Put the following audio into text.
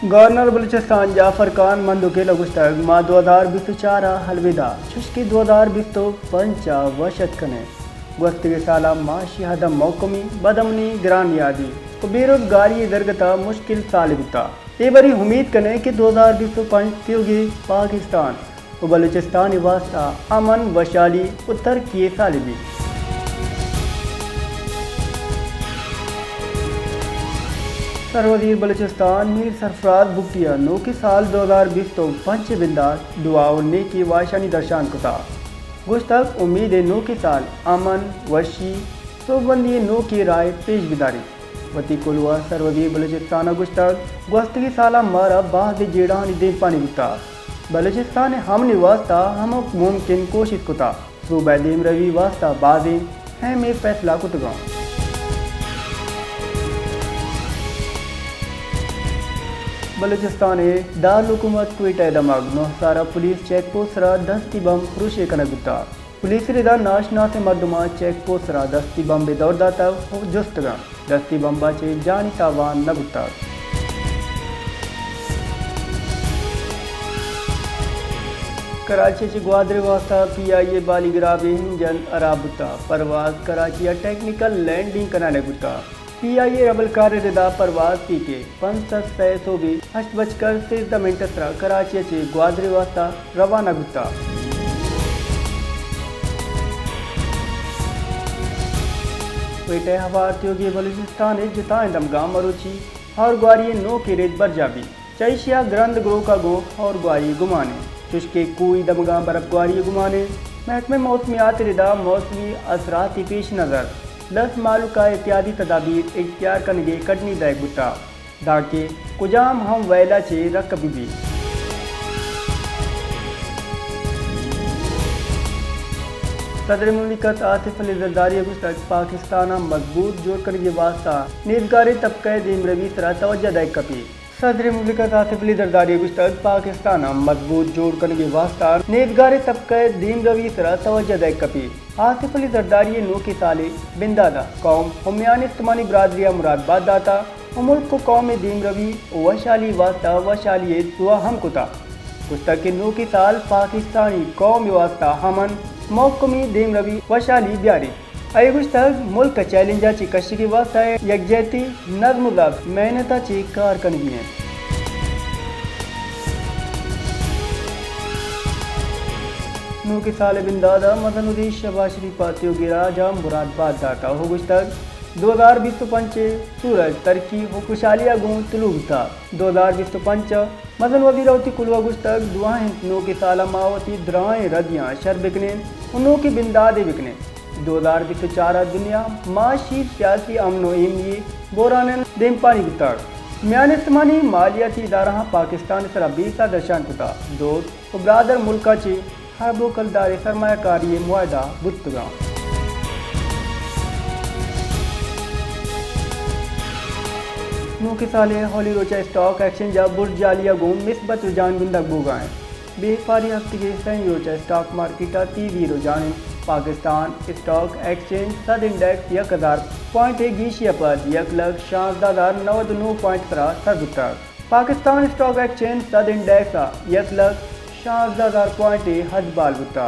governor Balochistan Jafar Khan मंदुके लगुश्तग मा 2024 अलविदा शुष्की 2025 वशत कने गुफ्तगी साला माशी हदम मौकमी बदमनी ग्रान यादी तो बेरोजगारी दरगता मुश्किल साल बिता ये बड़ी उम्मीद कने कि 2025 त्योगी पाकिस्तान व बलूचिस्तान वास्ता अमन वशाली उत्तर किए सालिबी सरवजीर बलूचिस्तान मीर सरफराज बुगटिया नो की साल 2020 तो पंच बिंदा दुआ ने की वाशानी दर्शान कुता गुश्तक उम्मीद नो की साल अमन वशी सोबंदी नो की राय पेश बिदारी वती कुलवा सरवजीर बलूचिस्तान गुश्तक गुस्तगी साला मारा बाद जेड़ानी दे पानी बिता बलूचिस्तान हमने वास्ता हम मुमकिन कोशिश कुता सूबा देम रवि वास्ता बाजे है में फैसला कुतगा बलूचिस्तान दारकूमत क्वेटा दमाग नौसारा पुलिस चेक पोस्ट रा दस्ती बम रुशे कनगुता पुलिस रिदा नाशना से मर्दमा चेक पोस्ट रा दस्ती बम बेदौर दाता जुस्तगा दस्ती बम बाचे जानी तावान नगुता कराची ची ग्वादरे वास्ता PIA बाली गिराबे हिंजन अराबुता परवाज कराची टेक्निकल लैंडिंग कराने गुता PIA रबल कार्य रिदा परवाज पीके 500 भी 8:13 कराची चे ग्वादरे वास्ता रवाना गुता पेटे हवा त्योगी बलूचिस्तान जिता दमगा मरुची और ग्वारी नो की रेत बरजाबी चैशिया ग्रंद ग्रो का गो और ग्वारी गुमाने चुस्के कोई दमगा बर्फ ग्वारी गुमाने महकमे मौसमियात रिदा मौसमी असरात पेश नज़र 10 मालू का इत्यादि तदाबीर इख्तियार करने कटनी दाय बुता दाके कुजाम हम वैला चे रकबी भी सदर मुमलिकत आसिफ अली जरदारी गुस्तक पाकिस्तान मजबूत जोड़ करने वास्ता नेजगारी तबका दीम रवी सरा तवज्जो दाय कपी सदर मुमलिकत आसिफ अली जरदारी गुस्तक पाकिस्तान मजबूत जोड़ करने वास्ता नेजगारी तबका दीम रवी सरा तवज्जो दाय कपी आसिफ अली जरदारी नो की साले बिंदादा कौम हुम्यान इस्तेमाली बरादरिया मुरादबाद दाता मुल्क को कौम दीम रवी वशाली वास्ता वशाली दुआ हम कुता गुस्तक के नो की साल पाकिस्तानी कौम वास्ता हमन मौकमी दीम रवी वशाली ब्यारी अय गुस्तक मुल्क चैलेंजा ची कशी की वास्ता यकजहती नज़्म ज़ब्त मेहनता ची कार कनगी है नो के साल बिंदादा मदनुद्दीन शहबाज शरीफ गिरा जाम मुरादबाद दाता हो गुश्तक 2025 सूरज तरक्की हो खुशहालिया गुण तुलुगता 2025 मदन वजीरावती कुलवा गुश्तक दुआएं नो के साला मावती द्राएं रदियाँ शर बिकने उनो की बिंदादे बिकने 2024 दुनिया माशी सियासी अमनो इमली बोरान देम पानी गुतार म्यान इस्तेमाली मालियाती इदारा पाकिस्तान सरा बीसा दर्शान कुता दोस्त ब्रादर मुल्का ची हरबो कलदारे सरमायाकारी मुआदा बुतगा नो के साले हॉली रोचा स्टॉक एक्सचेंज बुर्ज जालिया गुम मिसबत रुझान गुंदक बोगाएं बेफारी हफ्ते के सही रोचा स्टॉक मार्केट तीवी रुझान पाकिस्तान स्टॉक एक्सचेंज सद इंडेक्स 1000 पॉइंट गीशिया पर 1,66,99 सरगुतर पाकिस्तान स्टॉक एक्सचेंज सद इंडेक्स 1,66,000 पॉइंट हद बाल बुता